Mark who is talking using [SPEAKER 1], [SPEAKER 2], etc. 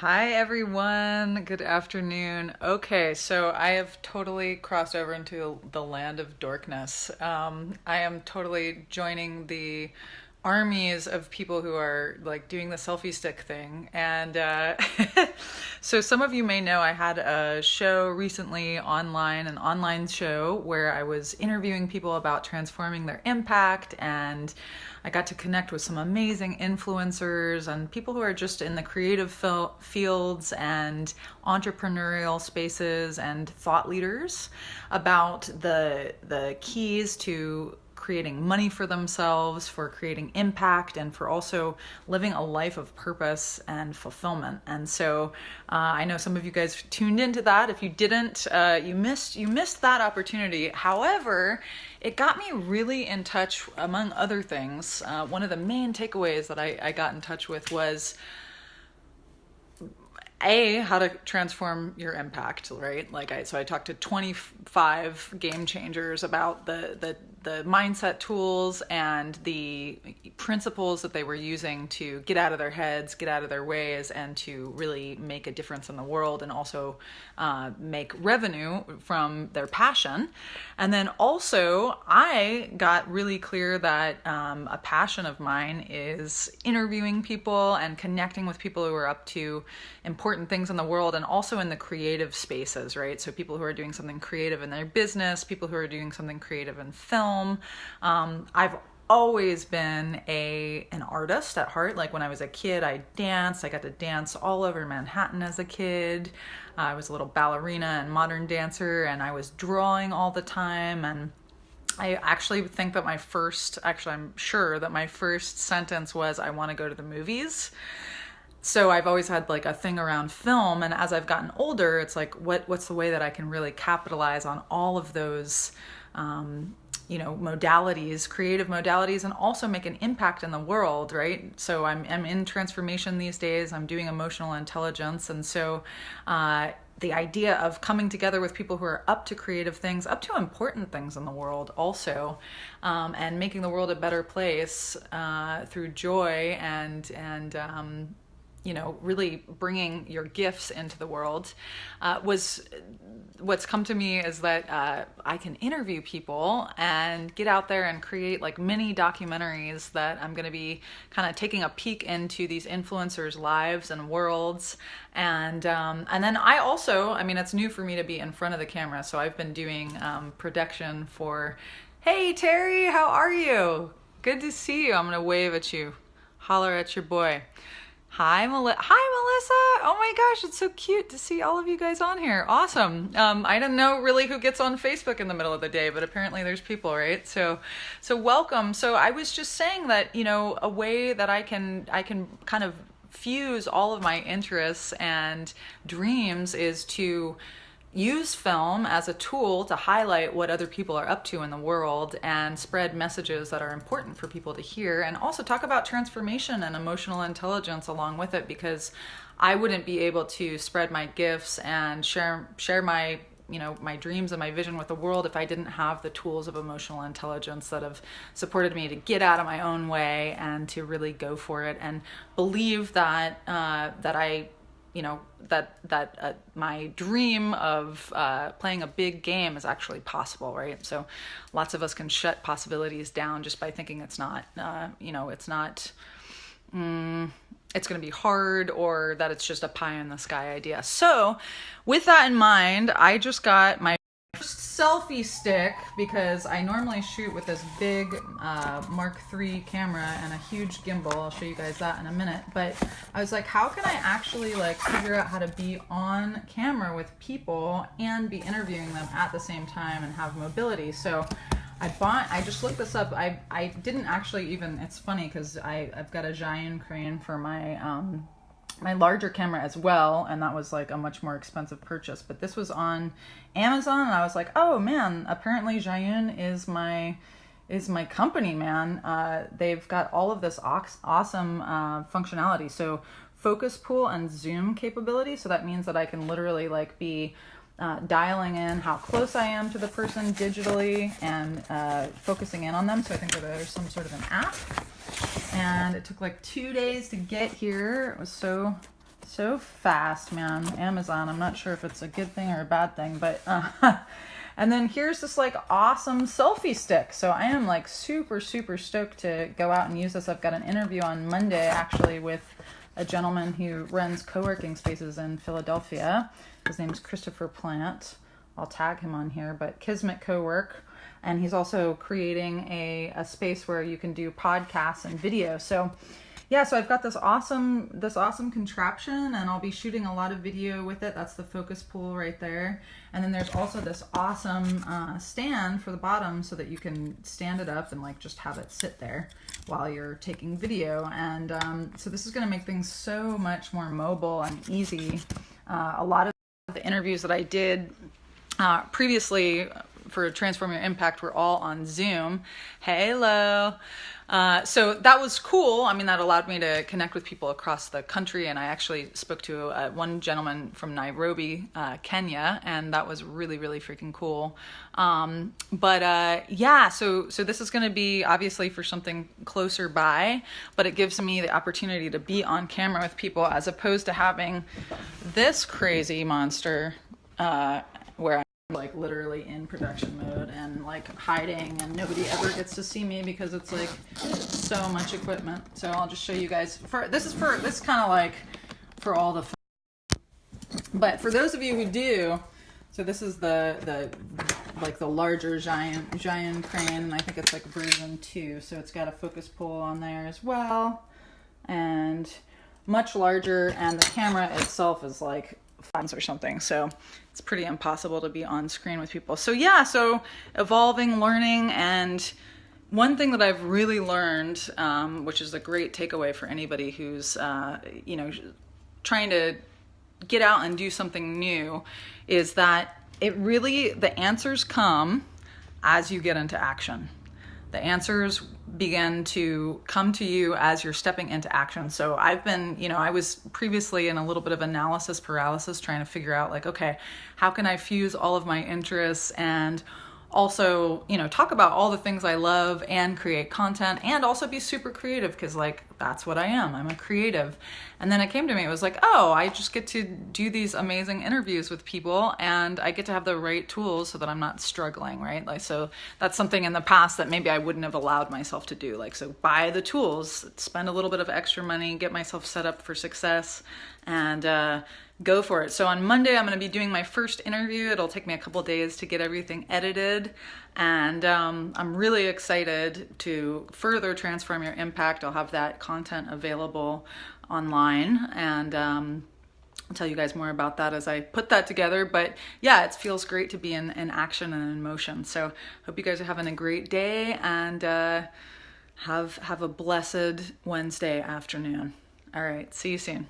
[SPEAKER 1] Hi everyone, good afternoon. Okay, so I have totally crossed over into the land of dorkness. I am totally joining the armies of people who are like doing the selfie stick thing. And so some of you may know I had a show recently online, an online show where I was interviewing people about transforming their impact, and I got to connect with some amazing influencers and people who are just in the creative fields and entrepreneurial spaces and thought leaders about the keys to creating money for themselves, for creating impact, and for also living a life of purpose and fulfillment. And so I know some of you guys tuned into that. If you didn't, you missed that opportunity. However, it got me really in touch, among other things. One of the main takeaways that I got in touch with was how to transform your impact, right? So I talked to 25 game changers about the mindset tools and the principles that they were using to get out of their heads, get out of their ways, and to really make a difference in the world, and also make revenue from their passion. And then also I got really clear that a passion of mine is interviewing people and connecting with people who are up to important things in the world, and also in the creative spaces, right? So people who are doing something creative in their business, people who are doing something creative in film. I've always been an artist at heart. Like when I was a kid, I danced. I got to dance all over Manhattan as a kid. I was a little ballerina and modern dancer, and I was drawing all the time. And I actually think that I'm sure that my first sentence was, I want to go to the movies. So I've always had like a thing around film, and as I've gotten older, it's like, what's the way that I can really capitalize on all of those, modalities, creative modalities, and also make an impact in the world, right? So I'm in transformation these days. I'm doing emotional intelligence, and so the idea of coming together with people who are up to creative things, up to important things in the world also, and making the world a better place through joy and really bringing your gifts into the world, what's come to me is that I can interview people and get out there and create like mini documentaries that I'm going to be kind of taking a peek into these influencers' lives and worlds. And then I also, it's new for me to be in front of the camera. So I've been doing production for, hey, Terry, how are you? Good to see you. I'm going to wave at you, holler at your boy. Hi, Melissa. Oh my gosh, it's so cute to see all of you guys on here. Awesome. I didn't know really who gets on Facebook in the middle of the day, but apparently there's people, right? So welcome. So I was just saying that, a way that I can kind of fuse all of my interests and dreams is to use film as a tool to highlight what other people are up to in the world and spread messages that are important for people to hear, and also talk about transformation and emotional intelligence along with it, because I wouldn't be able to spread my gifts and share my my dreams and my vision with the world if I didn't have the tools of emotional intelligence that have supported me to get out of my own way and to really go for it and believe that my dream of playing a big game is actually possible, right? So lots of us can shut possibilities down just by thinking it's not, it's going to be hard, or that it's just a pie in the sky idea. So with that in mind, I just got my selfie stick, because I normally shoot with this big Mark III camera and a huge gimbal. I'll show you guys that in a minute. But I was like, how can I actually figure out how to be on camera with people and be interviewing them at the same time and have mobility? So I just looked this up. I didn't actually even, it's funny because I've got a Zhiyun crane for my larger camera as well, and that was like a much more expensive purchase, but this was on Amazon, and I was like, oh man, apparently Zhiyun is my company, man. They've got all of this awesome functionality, so focus pool and zoom capability, so that means that I can literally be dialing in how close I am to the person digitally and focusing in on them. So I think that there's some sort of an app, and it took 2 days to get here. It was so So fast, man. Amazon, I'm not sure if it's a good thing or a bad thing, but and then here's this like awesome selfie stick. So I am like super stoked to go out and use this. I've got an interview on Monday actually with a gentleman who runs co-working spaces in Philadelphia. His name's Christopher Plant. I'll tag him on here, but Kismet Co-work. And he's also creating a space where you can do podcasts and video. So yeah, so I've got this awesome contraption, and I'll be shooting a lot of video with it. That's the focus pull right there. And then there's also this awesome stand for the bottom so that you can stand it up and like just have it sit there while you're taking video. And so this is going to make things so much more mobile and easy. A lot of the interviews that I did previously for Transform Your Impact were all on Zoom. Hello. So that was cool. I mean, that allowed me to connect with people across the country. And I actually spoke to one gentleman from Nairobi, Kenya, and that was really freaking cool. Yeah, so this is going to be obviously for something closer by, but it gives me the opportunity to be on camera with people as opposed to having this crazy monster, where I'm like literally in production mode and like hiding, and nobody ever gets to see me because it's like so much equipment. So I'll just show you guys. This is kind of like for all the fun. But for those of you who do, so this is the larger giant crane, and I think it's like version 2. So it's got a focus pull on there as well, and much larger, and the camera itself is like or something, so it's pretty impossible to be on screen with people. So yeah, so evolving, learning, and one thing that I've really learned, which is a great takeaway for anybody who's trying to get out and do something new, is that the answers come as you get into action. The answers begin to come to you as you're stepping into action. So I've been, I was previously in a little bit of analysis paralysis, trying to figure out like, okay, how can I fuse all of my interests and also, talk about all the things I love and create content and also be super creative, because like that's what I am. I'm a creative. And then it came to me, it was like, oh, I just get to do these amazing interviews with people, and I get to have the right tools so that I'm not struggling, right? Like, so that's something in the past that maybe I wouldn't have allowed myself to do. Like, so buy the tools, spend a little bit of extra money, get myself set up for success, and go for it. So on Monday, I'm going to be doing my first interview. It'll take me a couple days to get everything edited. And I'm really excited to further transform your impact. I'll have that content available online, and I'll tell you guys more about that as I put that together. But yeah, it feels great to be in action and in motion. So hope you guys are having a great day, and have a blessed Wednesday afternoon. All right, see you soon.